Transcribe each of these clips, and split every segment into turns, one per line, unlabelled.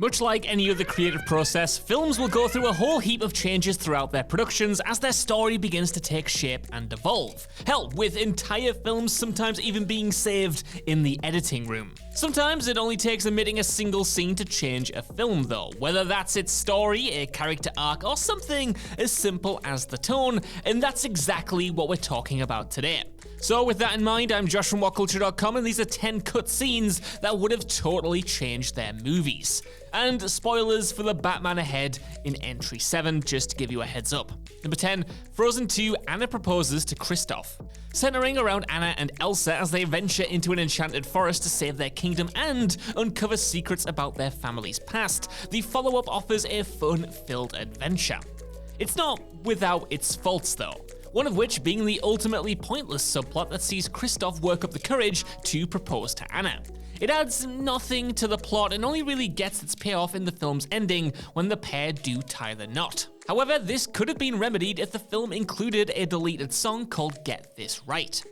Much like any other creative process, films will go through a whole heap of changes throughout their productions as their story begins to take shape and evolve. Hell, with entire films sometimes even being saved in the editing room. Sometimes it only takes omitting a single scene to change a film though, whether that's its story, a character arc, or something as simple as the tone, and that's exactly what we're talking about today. So with that in mind, I'm Josh from WhatCulture.com, and these are 10 cut scenes that would have totally changed their movies. And spoilers for the Batman ahead in entry 7, just to give you a heads up. Number 10, Frozen 2, Anna proposes to Kristoff. Centering around Anna and Elsa as they venture into an enchanted forest to save their kingdom and uncover secrets about their family's past, the follow-up offers a fun-filled adventure. It's not without its faults though. One of which being the ultimately pointless subplot that sees Kristoff work up the courage to propose to Anna. It adds nothing to the plot and only really gets its payoff in the film's ending when the pair do tie the knot. However, this could have been remedied if the film included a deleted song called Get This Right.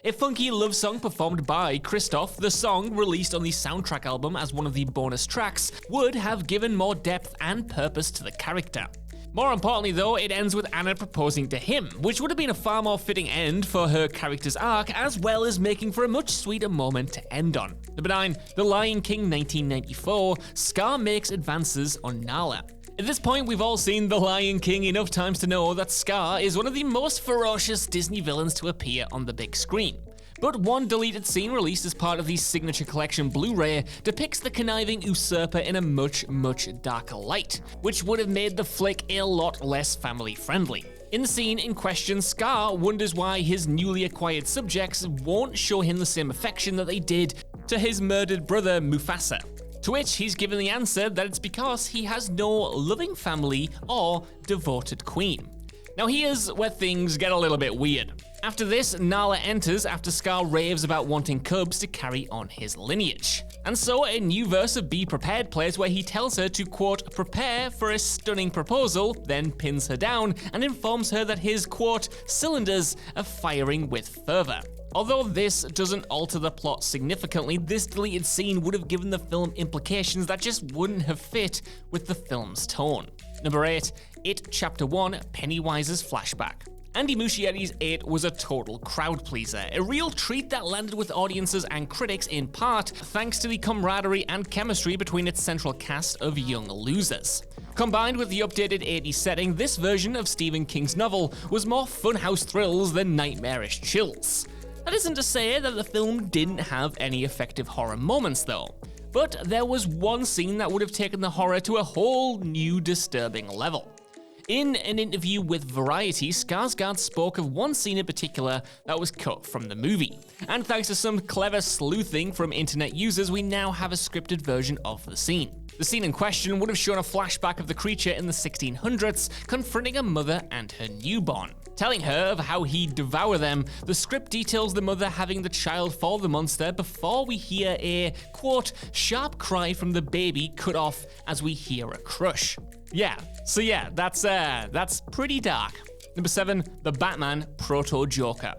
A funky love song performed by Kristoff, the song released on the soundtrack album as one of the bonus tracks, would have given more depth and purpose to the character. More importantly though, it ends with Anna proposing to him, which would have been a far more fitting end for her character's arc, as well as making for a much sweeter moment to end on. Number 9, The Lion King 1994, Scar makes advances on Nala. At this point, we've all seen The Lion King enough times to know that Scar is one of the most ferocious Disney villains to appear on the big screen. But one deleted scene released as part of the Signature Collection Blu-ray depicts the conniving usurper in a much darker light, which would have made the flick a lot less family-friendly. In the scene in question, Scar wonders why his newly acquired subjects won't show him the same affection that they did to his murdered brother Mufasa. To which he's given the answer that it's because he has no loving family or devoted queen. Now here's where things get a little bit weird. After this, Nala enters after Scar raves about wanting cubs to carry on his lineage. And so a new verse of Be Prepared plays where he tells her to, quote, prepare for a stunning proposal, then pins her down and informs her that his, quote, cylinders are firing with fervor. Although this doesn't alter the plot significantly, this deleted scene would have given the film implications that just wouldn't have fit with the film's tone. Number 8, It Chapter 1, Pennywise's Flashback. Andy Muschietti's It was a total crowd pleaser, a real treat that landed with audiences and critics in part thanks to the camaraderie and chemistry between its central cast of young losers. Combined with the updated 80s setting, this version of Stephen King's novel was more funhouse thrills than nightmarish chills. That isn't to say that the film didn't have any effective horror moments though, but there was one scene that would have taken the horror to a whole new disturbing level. In an interview with Variety, Skarsgård spoke of one scene in particular that was cut from the movie. And thanks to some clever sleuthing from internet users, we now have a scripted version of the scene. The scene in question would have shown a flashback of the creature in the 1600s confronting a mother and her newborn. Telling her of how he'd devour them, the script details the mother having the child fall the monster before we hear a, quote, sharp cry from the baby cut off as we hear a crush. So that's pretty dark. Number 7, The Batman Proto Joker.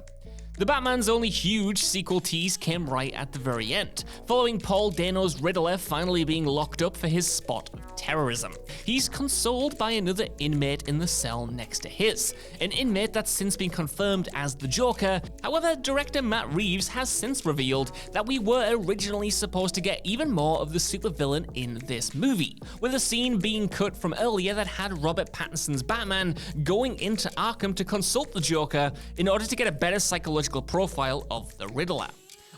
The Batman's only huge sequel tease came right at the very end, following Paul Dano's Riddler finally being locked up for his spot of terrorism. He's consoled by another inmate in the cell next to his, an inmate that's since been confirmed as the Joker. However, director Matt Reeves has since revealed that we were originally supposed to get even more of the supervillain in this movie, with a scene being cut from earlier that had Robert Pattinson's Batman going into Arkham to consult the Joker in order to get a better psychological profile of the Riddler.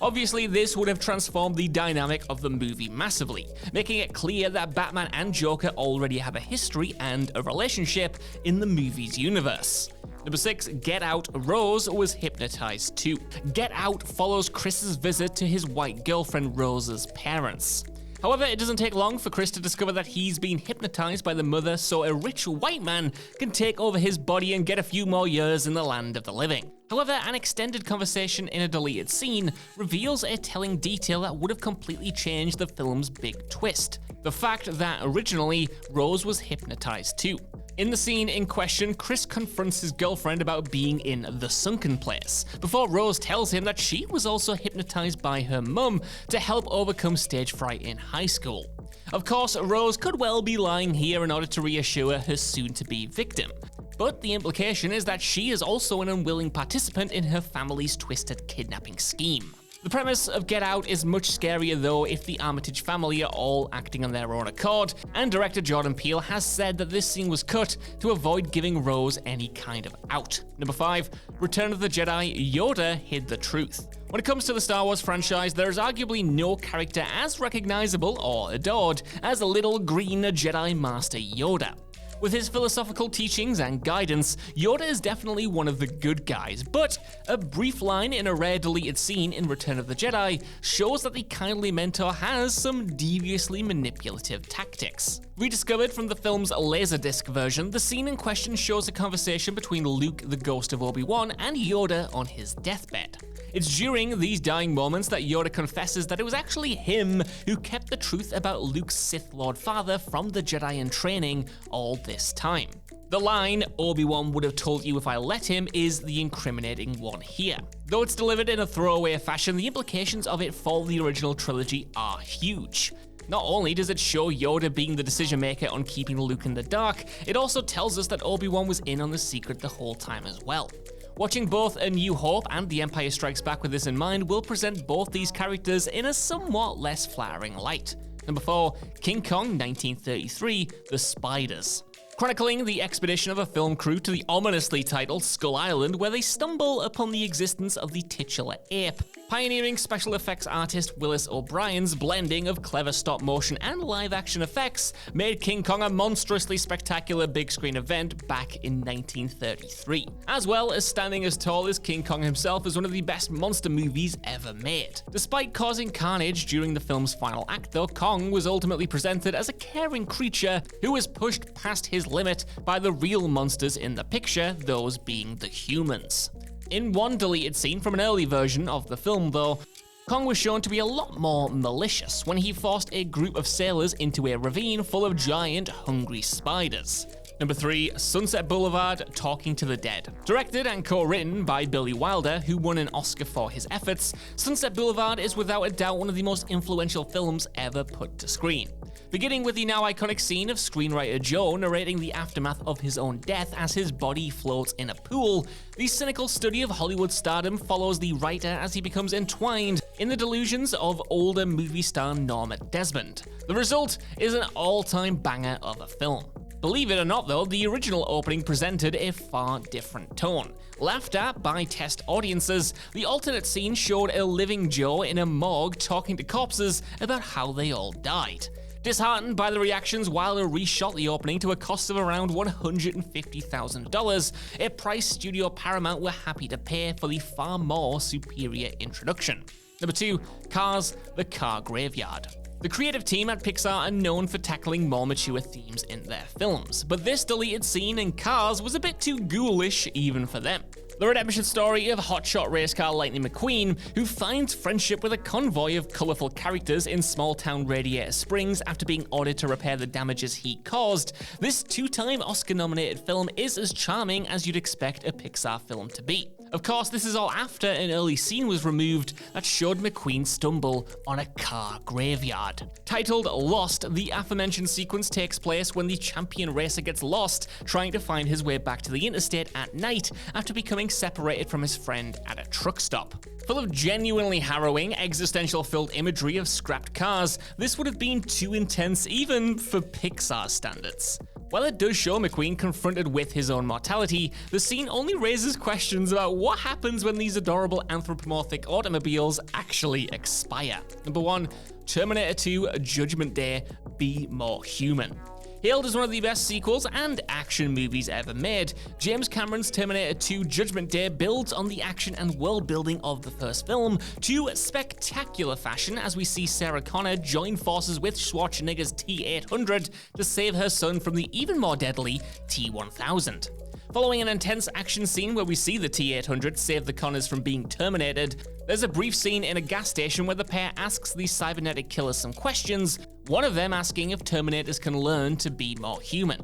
Obviously, this would have transformed the dynamic of the movie massively, making it clear that Batman and Joker already have a history and a relationship in the movie's universe. Number 6, Get Out, Rose was hypnotized too. Get Out follows Chris's visit to his white girlfriend Rose's parents. However, it doesn't take long for Chris to discover that he's been hypnotized by the mother so a rich white man can take over his body and get a few more years in the land of the living. However, an extended conversation in a deleted scene reveals a telling detail that would have completely changed the film's big twist: the fact that originally Rose was hypnotized too. In the scene in question, Chris confronts his girlfriend about being in the sunken place, before Rose tells him that she was also hypnotized by her mum to help overcome stage fright in high school. Of course, Rose could well be lying here in order to reassure her soon-to-be victim. But the implication is that she is also an unwilling participant in her family's twisted kidnapping scheme. The premise of Get Out is much scarier though if the Armitage family are all acting on their own accord, and director Jordan Peele has said that this scene was cut to avoid giving Rose any kind of out. Number 5, Return of the Jedi, Yoda hid the truth. When it comes to the Star Wars franchise, there is arguably no character as recognizable or adored as a little green Jedi Master Yoda. With his philosophical teachings and guidance, Yoda is definitely one of the good guys, but a brief line in a rare deleted scene in Return of the Jedi shows that the kindly mentor has some deviously manipulative tactics. Rediscovered from the film's Laserdisc version, the scene in question shows a conversation between Luke, the ghost of Obi-Wan, and Yoda on his deathbed. It's during these dying moments that Yoda confesses that it was actually him who kept the truth about Luke's Sith Lord father from the Jedi in training all this time. The line, "Obi-Wan would have told you if I let him," is the incriminating one here. Though it's delivered in a throwaway fashion, the implications of it for the original trilogy are huge. Not only does it show Yoda being the decision maker on keeping Luke in the dark, it also tells us that Obi-Wan was in on the secret the whole time as well. Watching both A New Hope and The Empire Strikes Back with this in mind will present both these characters in a somewhat less flattering light. Number 4, King Kong 1933, The Spiders. Chronicling the expedition of a film crew to the ominously titled Skull Island, where they stumble upon the existence of the titular ape. Pioneering special effects artist Willis O'Brien's blending of clever stop motion and live action effects made King Kong a monstrously spectacular big screen event back in 1933. As well as standing as tall as King Kong himself as one of the best monster movies ever made. Despite causing carnage during the film's final act though, Kong was ultimately presented as a caring creature who was pushed past his limit by the real monsters in the picture, those being the humans. In one deleted scene from an early version of the film though, Kong was shown to be a lot more malicious when he forced a group of sailors into a ravine full of giant, hungry spiders. Number 3, Sunset Boulevard, Talking to the Dead. Directed and co-written by Billy Wilder, who won an Oscar for his efforts, Sunset Boulevard is without a doubt one of the most influential films ever put to screen. Beginning with the now iconic scene of screenwriter Joe narrating the aftermath of his own death as his body floats in a pool, the cynical study of Hollywood stardom follows the writer as he becomes entwined in the delusions of older movie star Norma Desmond. The result is an all-time banger of a film. Believe it or not though, the original opening presented a far different tone. Laughed at by test audiences, the alternate scene showed a living Joe in a morgue talking to corpses about how they all died. Disheartened by the reactions, Wilder reshot the opening to a cost of around $150,000, a price Studio Paramount were happy to pay for the far more superior introduction. Number 2, Cars, The Car Graveyard. The creative team at Pixar are known for tackling more mature themes in their films, but this deleted scene in Cars was a bit too ghoulish even for them. The redemption story of hotshot race car Lightning McQueen, who finds friendship with a convoy of colourful characters in small-town Radiator Springs after being ordered to repair the damages he caused, this two-time Oscar-nominated film is as charming as you'd expect a Pixar film to be. Of course, this is all after an early scene was removed that showed McQueen stumble on a car graveyard. Titled Lost, the aforementioned sequence takes place when the champion racer gets lost trying to find his way back to the interstate at night after becoming separated from his friend at a truck stop. Full of genuinely harrowing, existential-filled imagery of scrapped cars, this would have been too intense even for Pixar standards. While it does show McQueen confronted with his own mortality, the scene only raises questions about what happens when these adorable anthropomorphic automobiles actually expire. Number 1, Terminator 2, Judgment Day, Be More Human. Hailed as one of the best sequels and action movies ever made, James Cameron's Terminator 2 Judgment Day builds on the action and world building of the first film to spectacular fashion as we see Sarah Connor join forces with Schwarzenegger's T-800 to save her son from the even more deadly T-1000. Following an intense action scene where we see the T-800 save the Connors from being terminated, there's a brief scene in a gas station where the pair asks the cybernetic killer some questions, one of them asking if Terminators can learn to be more human.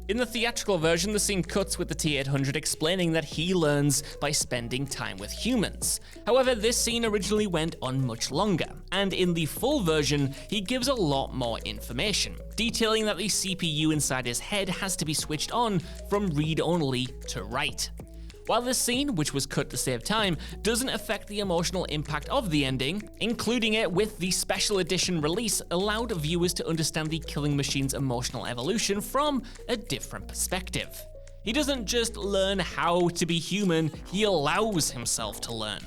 In the theatrical version, the scene cuts with the T-800 explaining that he learns by spending time with humans. However, this scene originally went on much longer, and in the full version, he gives a lot more information, detailing that the CPU inside his head has to be switched on from read-only to write. While this scene, which was cut to save time, doesn't affect the emotional impact of the ending, including it with the special edition release allowed viewers to understand the killing machine's emotional evolution from a different perspective. He doesn't just learn how to be human, he allows himself to learn.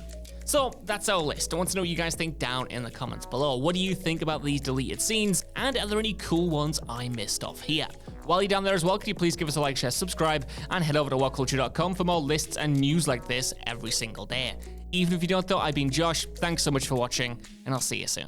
So that's our list. I want to know what you guys think down in the comments below. What do you think about these deleted scenes, and are there any cool ones I missed off here? While you're down there as well, could you please give us a like, share, subscribe, and head over to whatculture.com for more lists and news like this every single day. Even if you don't though, I've been Josh, thanks so much for watching, and I'll see you soon.